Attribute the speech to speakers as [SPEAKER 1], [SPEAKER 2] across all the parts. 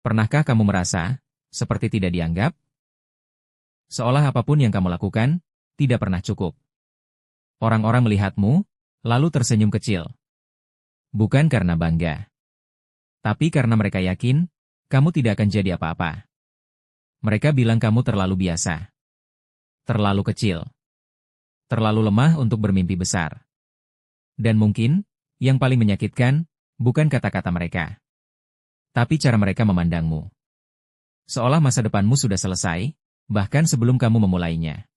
[SPEAKER 1] Pernahkah kamu merasa seperti tidak dianggap? Seolah apapun yang kamu lakukan tidak pernah cukup. Orang-orang melihatmu, lalu tersenyum kecil. Bukan karena bangga, tapi karena mereka yakin kamu tidak akan jadi apa-apa. Mereka bilang kamu terlalu biasa, terlalu kecil, terlalu lemah untuk bermimpi besar. Dan mungkin, yang paling menyakitkan, bukan kata-kata mereka, tapi cara mereka memandangmu. Seolah masa depanmu sudah selesai, bahkan sebelum kamu memulainya.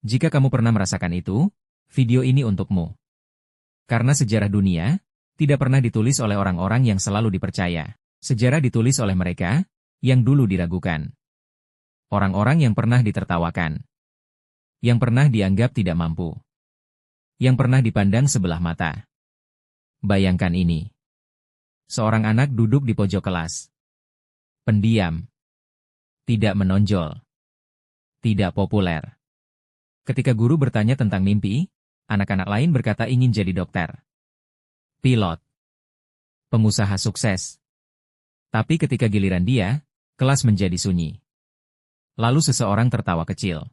[SPEAKER 1] Jika kamu pernah merasakan itu, video ini untukmu. Karena sejarah dunia tidak pernah ditulis oleh orang-orang yang selalu dipercaya. Sejarah ditulis oleh mereka yang dulu diragukan. Orang-orang yang pernah ditertawakan. Yang pernah dianggap tidak mampu. Yang pernah dipandang sebelah mata. Bayangkan ini. Seorang anak duduk di pojok kelas. Pendiam. Tidak menonjol. Tidak populer. Ketika guru bertanya tentang mimpi, anak-anak lain berkata ingin jadi dokter, pilot, pengusaha sukses. Tapi ketika giliran dia, kelas menjadi sunyi. Lalu seseorang tertawa kecil.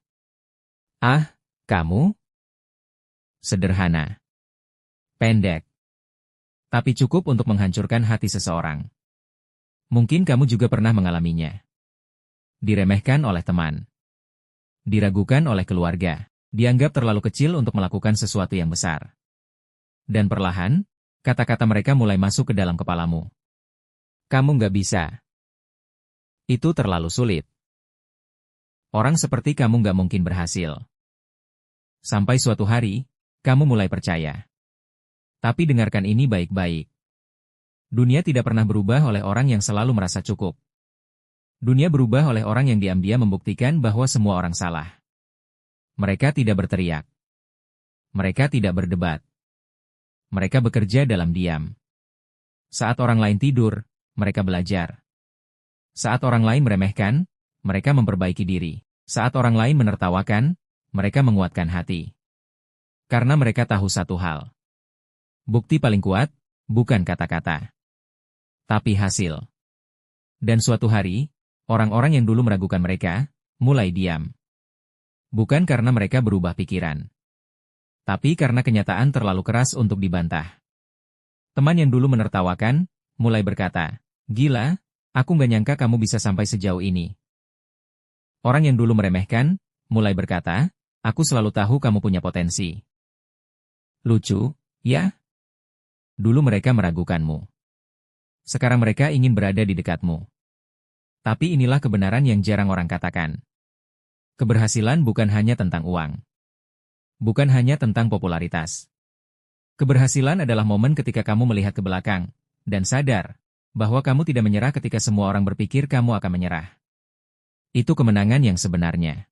[SPEAKER 1] Ah, kamu? Sederhana. Pendek. Tapi cukup untuk menghancurkan hati seseorang. Mungkin kamu juga pernah mengalaminya. Diremehkan oleh teman. Diragukan oleh keluarga. Dianggap terlalu kecil untuk melakukan sesuatu yang besar. Dan perlahan, kata-kata mereka mulai masuk ke dalam kepalamu. Kamu nggak bisa. Itu terlalu sulit. Orang seperti kamu nggak mungkin berhasil. Sampai suatu hari, kamu mulai percaya. Tapi dengarkan ini baik-baik. Dunia tidak pernah berubah oleh orang yang selalu merasa cukup. Dunia berubah oleh orang yang diam-diam membuktikan bahwa semua orang salah. Mereka tidak berteriak. Mereka tidak berdebat. Mereka bekerja dalam diam. Saat orang lain tidur, mereka belajar. Saat orang lain meremehkan, mereka memperbaiki diri. Saat orang lain menertawakan, mereka menguatkan hati. Karena mereka tahu satu hal. Bukti paling kuat, bukan kata-kata, tapi hasil. Dan suatu hari, orang-orang yang dulu meragukan mereka, mulai diam. Bukan karena mereka berubah pikiran, tapi karena kenyataan terlalu keras untuk dibantah. Teman yang dulu menertawakan, mulai berkata, gila, aku nggak nyangka kamu bisa sampai sejauh ini. Orang yang dulu meremehkan, mulai berkata, aku selalu tahu kamu punya potensi. Lucu, ya? Dulu mereka meragukanmu. Sekarang mereka ingin berada di dekatmu. Tapi inilah kebenaran yang jarang orang katakan. Keberhasilan bukan hanya tentang uang. Bukan hanya tentang popularitas. Keberhasilan adalah momen ketika kamu melihat ke belakang, dan sadar, bahwa kamu tidak menyerah ketika semua orang berpikir kamu akan menyerah. Itu kemenangan yang sebenarnya.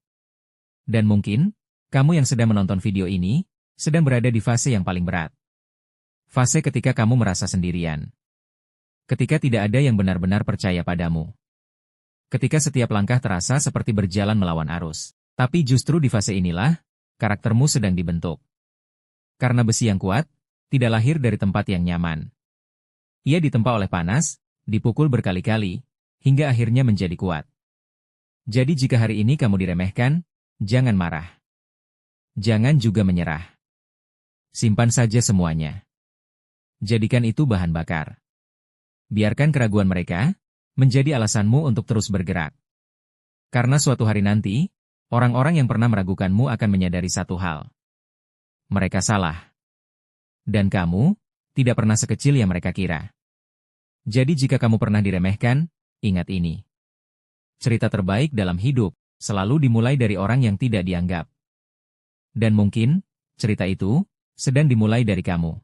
[SPEAKER 1] Dan mungkin, kamu yang sedang menonton video ini, sedang berada di fase yang paling berat. Fase ketika kamu merasa sendirian. Ketika tidak ada yang benar-benar percaya padamu. Ketika setiap langkah terasa seperti berjalan melawan arus. Tapi justru di fase inilah, karaktermu sedang dibentuk. Karena besi yang kuat, tidak lahir dari tempat yang nyaman. Ia ditempa oleh panas, dipukul berkali-kali, hingga akhirnya menjadi kuat. Jadi jika hari ini kamu diremehkan, jangan marah. Jangan juga menyerah. Simpan saja semuanya. Jadikan itu bahan bakar. Biarkan keraguan mereka menjadi alasanmu untuk terus bergerak. Karena suatu hari nanti, orang-orang yang pernah meragukanmu akan menyadari satu hal. Mereka salah. Dan kamu tidak pernah sekecil yang mereka kira. Jadi jika kamu pernah diremehkan, ingat ini. Cerita terbaik dalam hidup selalu dimulai dari orang yang tidak dianggap. Dan mungkin, cerita itu sedang dimulai dari kamu.